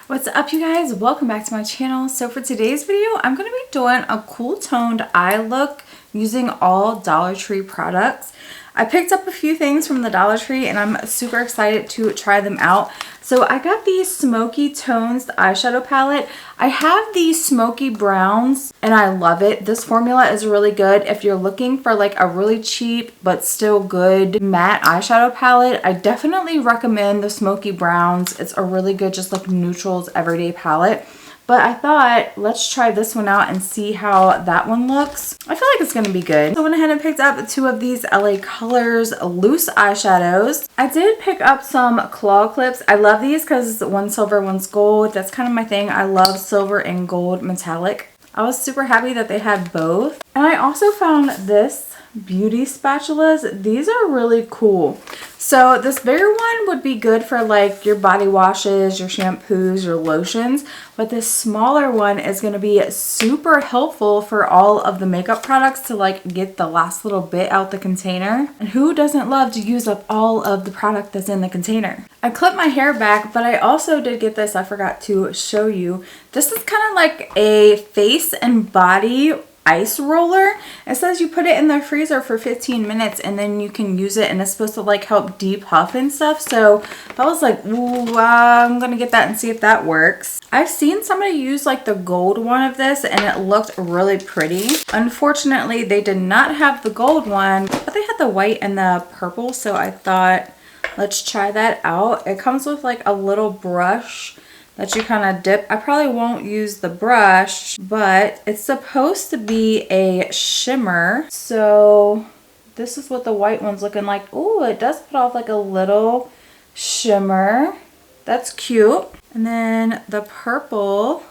What's up, you guys? Welcome back to my channel. So for today's video, I'm going to be doing a cool toned eye look using all Dollar Tree products. I picked up a few things from the Dollar Tree and I'm super excited to try them out. So I got the Smoky Tones eyeshadow palette. I have the Smoky Browns and I love it. This formula is really good if you're looking for like a really cheap but still good matte eyeshadow palette. I definitely recommend the Smoky Browns. It's a really good just like neutrals everyday palette. But I thought, let's try this one out and see how that one looks. I feel like it's going to be good. So I went ahead and picked up two of these LA Colors loose eyeshadows. I did pick up some claw clips. I love these because one's silver, one's gold. That's kind of my thing. I love silver and gold metallic. I was super happy that they had both. And I also found this beauty spatulas. These are really cool. So this bigger one would be good for like your body washes, your shampoos, your lotions, but this smaller one is going to be super helpful for all of the makeup products to like get the last little bit out the container. And who doesn't love to use up all of the product that's in the container? I clipped my hair back, but I also did get this. I forgot to show you. This is kind of like a face and body ice roller. It says you put it in the freezer for 15 minutes and then you can use it, and it's supposed to like help depuff and stuff. So I was like, ooh, I'm gonna get that and see if that works. I've seen somebody use like the gold one of this and it looked really pretty. Unfortunately, they did not have the gold one, but they had the white and the purple. So I thought, let's try that out. It comes with like a little brush that you kind of dip. I probably won't use the brush, but it's supposed to be a shimmer. So this is what the white one's looking like. Oh, it does put off like a little shimmer. That's cute. And then the purple,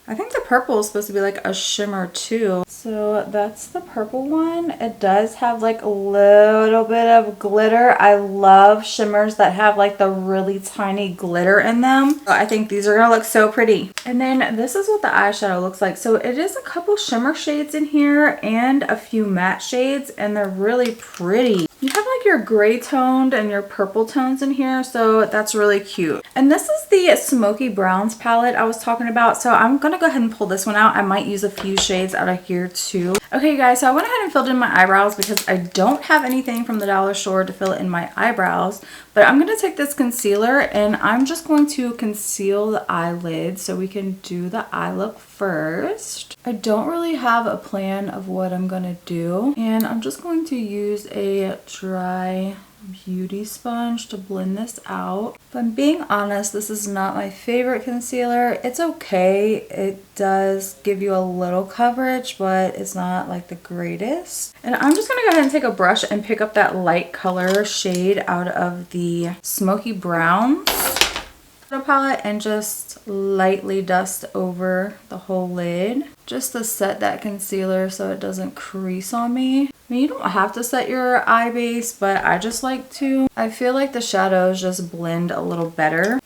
I think the purple is supposed to be like a shimmer too. So that's the purple one. It does have like a little bit of glitter. I love shimmers that have like the really tiny glitter in them. I think these are gonna look so pretty. And then this is what the eyeshadow looks like. So it is a couple shimmer shades in here and a few matte shades, and they're really pretty. You have like your gray toned and your purple tones in here, so that's really cute. And this is the Smoky Browns palette I was talking about, so I'm gonna go ahead and pull this one out. I might use a few shades out of here too. Okay guys, so I went ahead and filled in my eyebrows because I don't have anything from the dollar store to fill in my eyebrows, but I'm gonna take this concealer and I'm just going to conceal the eyelids so we can do the eye look first. I don't really have a plan of what I'm gonna do, and I'm just going to use a dry beauty sponge to blend this out. If I'm being honest, this is not my favorite concealer. It's okay. It does give you a little coverage, but it's not like the greatest. And I'm just gonna go ahead and take a brush and pick up that light color shade out of the Smoky Browns palette and just lightly dust over the whole lid just to set that concealer so it doesn't crease on me. I mean, you don't have to set your eye base, but I just like to. I feel like the shadows just blend a little better.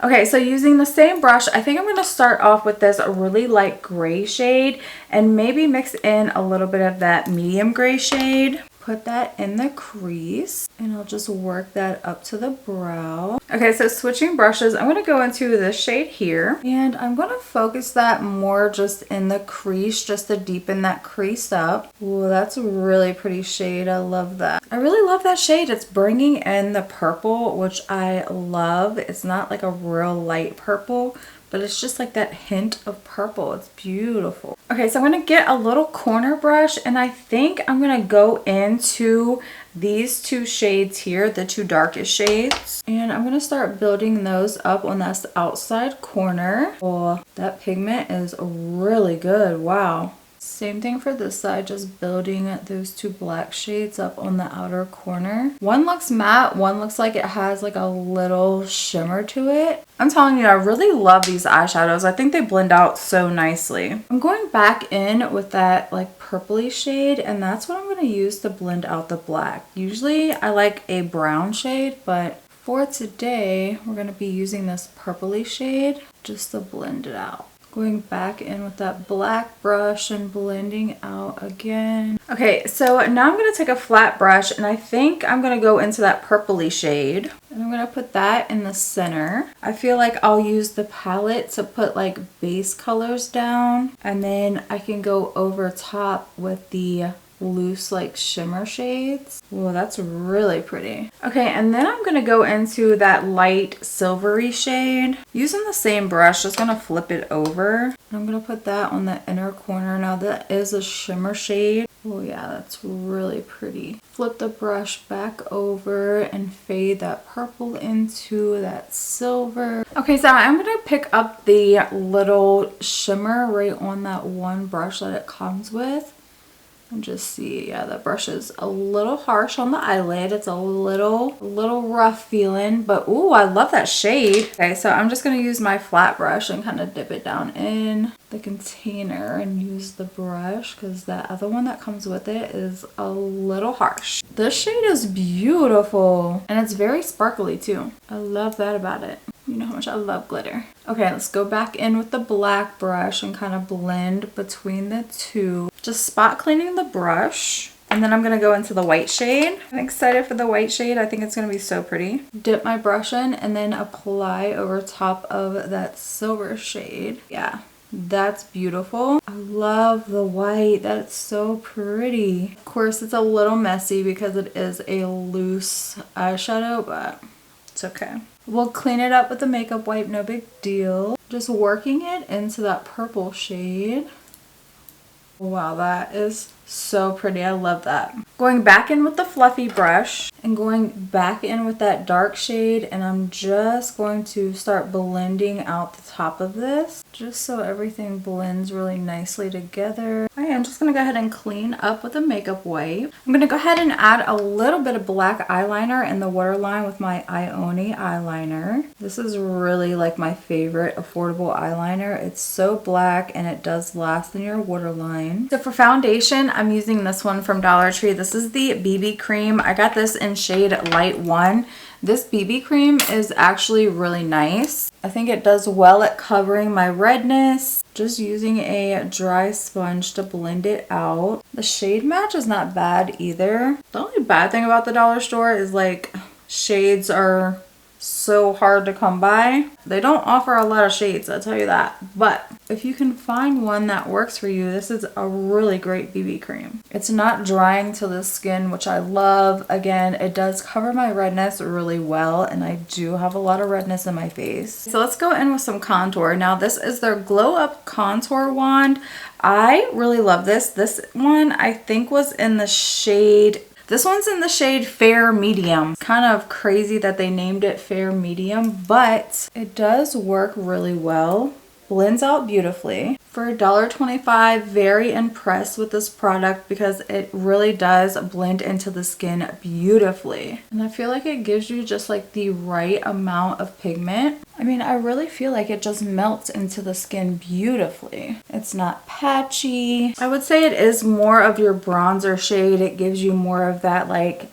Okay, so using the same brush, I think I'm going to start off with this really light gray shade and maybe mix in a little bit of that medium gray shade. Put that in the crease and I'll just work that up to the brow. Okay, so switching brushes, I'm going to go into this shade here and I'm going to focus that more just in the crease, just to deepen that crease up. Ooh, that's a really pretty shade. I love that. I really love that shade. It's bringing in the purple, which I love. It's not like a real light purple, but it's just like that hint of purple. It's beautiful. Okay, so I'm gonna get a little corner brush and I think I'm gonna go into these two shades here, the two darkest shades, and I'm gonna start building those up on this outside corner. Oh, that pigment is really good. Wow. Same thing for this side, just building those two black shades up on the outer corner. One looks matte, one looks like it has like a little shimmer to it. I'm telling you, I really love these eyeshadows. I think they blend out so nicely. I'm going back in with that like purpley shade, and that's what I'm going to use to blend out the black. Usually I like a brown shade, but for today we're going to be using this purpley shade just to blend it out. Going back in with that black brush and blending out again. Okay, so now I'm going to take a flat brush and I think I'm going to go into that purpley shade. And I'm going to put that in the center. I feel like I'll use the palette to put like base colors down. And then I can go over top with the loose like shimmer shades. Whoa, that's really pretty. Okay, and then I'm gonna go into that light silvery shade. Using the same brush, just gonna flip it over. I'm gonna put that on the inner corner. Now that is a shimmer shade. Oh yeah, that's really pretty. Flip the brush back over and fade that purple into that silver. Okay, so I'm gonna pick up the little shimmer right on that one brush that it comes with. And just see, yeah, that brush is a little harsh on the eyelid. It's a little rough feeling, but ooh, I love that shade. Okay, so I'm just gonna use my flat brush and kind of dip it down in the container and use the brush because that other one that comes with it is a little harsh. This shade is beautiful and it's very sparkly too. I love that about it. You know how much I love glitter. Okay, let's go back in with the black brush and kind of blend between the two. Just spot cleaning the brush. And then I'm going to go into the white shade. I'm excited for the white shade. I think it's going to be so pretty. Dip my brush in and then apply over top of that silver shade. Yeah, that's beautiful. I love the white. That's so pretty. Of course, it's a little messy because it is a loose eyeshadow, but it's okay. We'll clean it up with the makeup wipe, no big deal. Just working it into that purple shade. Wow, that is so pretty. I love that. Going back in with the fluffy brush and going back in with that dark shade, and I'm just going to start blending out the top of this just so everything blends really nicely together. I'm just going to go ahead and clean up with a makeup wipe. I'm going to go ahead and add a little bit of black eyeliner in the waterline with my Ioni eyeliner. This is really like my favorite affordable eyeliner. It's so black and it does last in your waterline. So for foundation, I'm using this one from Dollar Tree. This is the BB cream. I got this in shade Light 1. This BB cream is actually really nice. I think it does well at covering my redness. Just using a dry sponge to blend it out. The shade match is not bad either. The only bad thing about the dollar store is like shades are so hard to come by. They don't offer a lot of shades, I'll tell you that. But if you can find one that works for you, this is a really great BB cream. It's not drying to the skin, which I love. Again, it does cover my redness really well, and I do have a lot of redness in my face. So let's go in with some contour. Now this is their Glow Up Contour Wand. I really love this. This one I think was in the shade, this one's in the shade Fair Medium. Kind of crazy that they named it Fair Medium, but it does work really well. Blends out beautifully. For $1.25, very impressed with this product because it really does blend into the skin beautifully. And I feel like it gives you just like the right amount of pigment. I mean, I really feel like it just melts into the skin beautifully. It's not patchy. I would say it is more of your bronzer shade. It gives you more of that like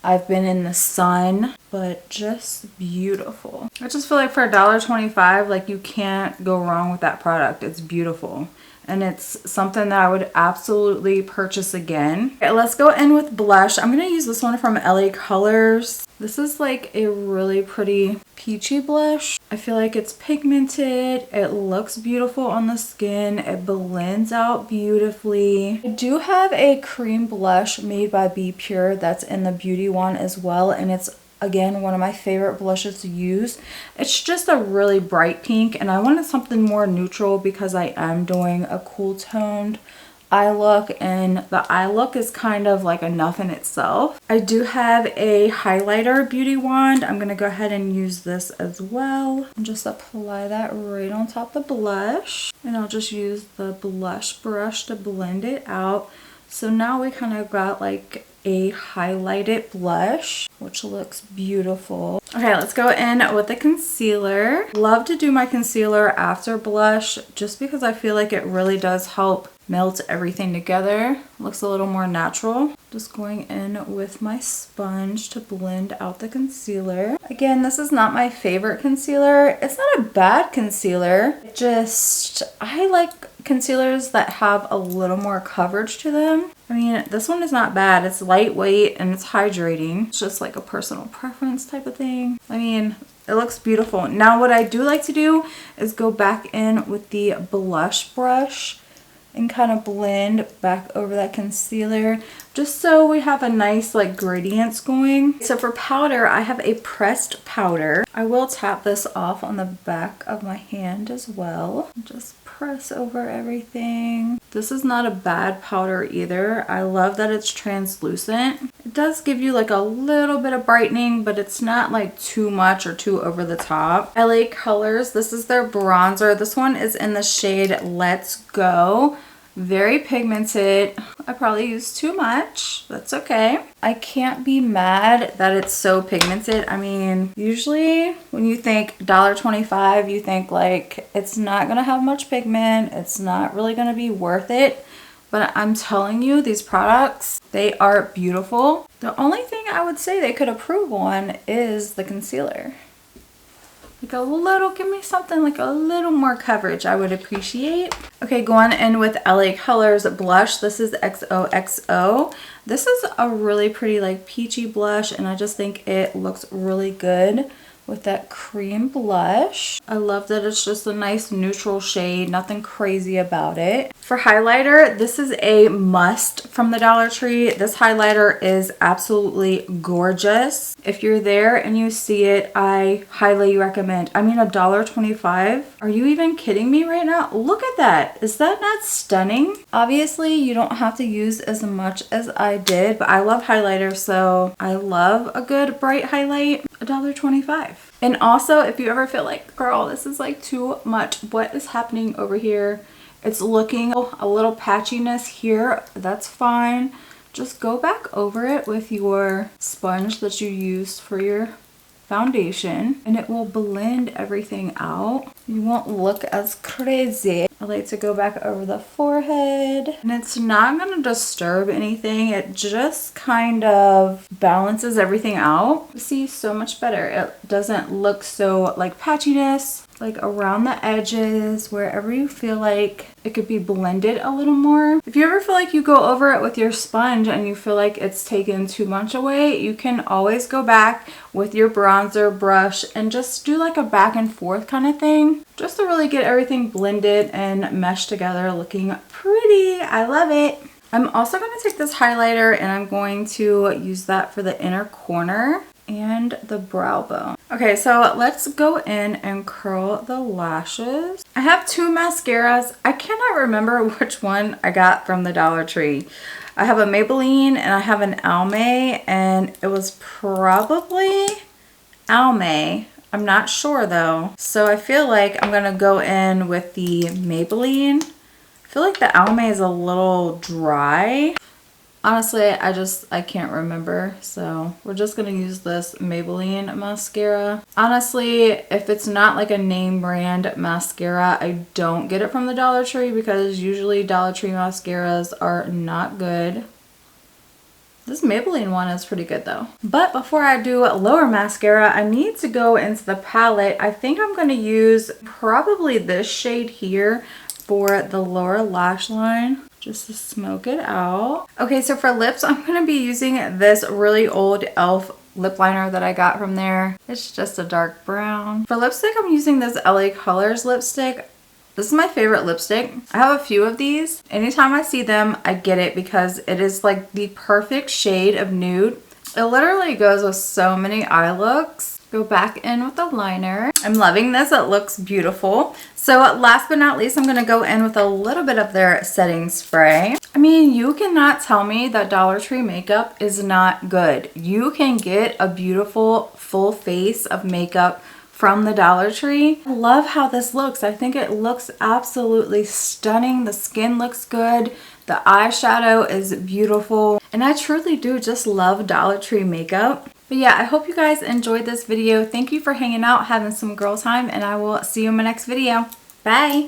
I've been in the sun, but just beautiful. I just feel like for $1.25, like you can't go wrong with that product. It's beautiful. And it's something that I would absolutely purchase again. Okay, let's go in with blush. I'm going to use this one from LA Colors. This is like a really pretty peachy blush. I feel like it's pigmented. It looks beautiful on the skin. It blends out beautifully. I do have a cream blush made by Be Pure that's in the Beauty Wand as well. And it's again one of my favorite blushes to use. It's just a really bright pink and I wanted something more neutral because I am doing a cool toned eye look, and the eye look is kind of like enough in itself. I do have a highlighter Beauty Wand. I'm gonna go ahead and use this as well and just apply that right on top of the blush, and I'll just use the blush brush to blend it out. So now we kind of got like a highlighted blush, which looks beautiful. Okay, let's go in with the concealer. Love to do my concealer after blush just because I feel like it really does help melt everything together. Looks a little more natural. Just going in with my sponge to blend out the concealer. Again, this is not my favorite concealer. It's not a bad concealer. I like concealers that have a little more coverage to them. I mean, this one is not bad. It's lightweight and it's hydrating. It's just like a personal preference type of thing. I mean, it looks beautiful. Now, what I do like to do is go back in with the blush brush and kind of blend back over that concealer just so we have a nice like gradients going. So for powder, I have a pressed powder. I will tap this off on the back of my hand as well. Just press over everything. This is not a bad powder either. I love that it's translucent. It does give you like a little bit of brightening, but it's not like too much or too over the top. LA Colors, this is their bronzer. This one is in the shade Let's Go. Very pigmented. I probably used too much. That's okay. I can't be mad that it's so pigmented. I mean, usually when you think $1.25, you think like it's not gonna have much pigment. It's not really gonna be worth it. But I'm telling you, these products, they are beautiful. The only thing I would say they could improve on is the concealer. Like a little, give me something like a little more coverage I would appreciate. Okay, going in with LA Colors blush. This is XOXO. This is a really pretty like peachy blush and I just think it looks really good with that cream blush. I love that it's just a nice neutral shade, nothing crazy about it. For highlighter, this is a must from the Dollar Tree. This highlighter is absolutely gorgeous. If you're there and you see it, I highly recommend. I mean, $1.25? Are you even kidding me right now? Look at that. Is that not stunning? Obviously, you don't have to use as much as I did, but I love highlighter, so I love a good bright highlight. $1.25. And also, if you ever feel like, girl, this is like too much, what is happening over here? It's looking a little patchiness here. That's fine. Just go back over it with your sponge that you used for your foundation and it will blend everything out. You won't look as crazy. I like to go back over the forehead and it's not going to disturb anything. It just kind of balances everything out. See, so much better. It doesn't look so like patchiness, like around the edges, wherever you feel like it could be blended a little more. If you ever feel like you go over it with your sponge and you feel like it's taken too much away, you can always go back with your bronzer brush and just do like a back and forth kind of thing, just to really get everything blended and meshed together looking pretty. I love it. I'm also going to take this highlighter and I'm going to use that for the inner corner and the brow bone. Okay, so let's go in and curl the lashes. I have two mascaras. I cannot remember which one I got from the Dollar Tree. I have a Maybelline and I have an Almay, and it was probably Almay. I'm not sure though. So I feel like I'm gonna go in with the Maybelline. I feel like the Almay is a little dry. Honestly, I can't remember, so we're just gonna use this Maybelline mascara. Honestly, if it's not like a name brand mascara, I don't get it from the Dollar Tree because usually Dollar Tree mascaras are not good. This Maybelline one is pretty good though. But before I do lower mascara, I need to go into the palette. I think I'm gonna use probably this shade here for the lower lash line, just to smoke it out. Okay, so for lips, I'm gonna be using this really old e.l.f. lip liner that I got from there. It's just a dark brown. For lipstick, I'm using this LA Colors lipstick. This is my favorite lipstick. I have a few of these. Anytime I see them, I get it because it is like the perfect shade of nude. It literally goes with so many eye looks. Go back in with the liner. I'm loving this. It looks beautiful. So last but not least, I'm going to go in with a little bit of their setting spray. I mean, you cannot tell me that Dollar Tree makeup is not good. You can get a beautiful full face of makeup from the Dollar Tree. I love how this looks. I think it looks absolutely stunning. The skin looks good. The eyeshadow is beautiful. And I truly do just love Dollar Tree makeup. But yeah, I hope you guys enjoyed this video. Thank you for hanging out, having some girl time, and I will see you in my next video. Bye!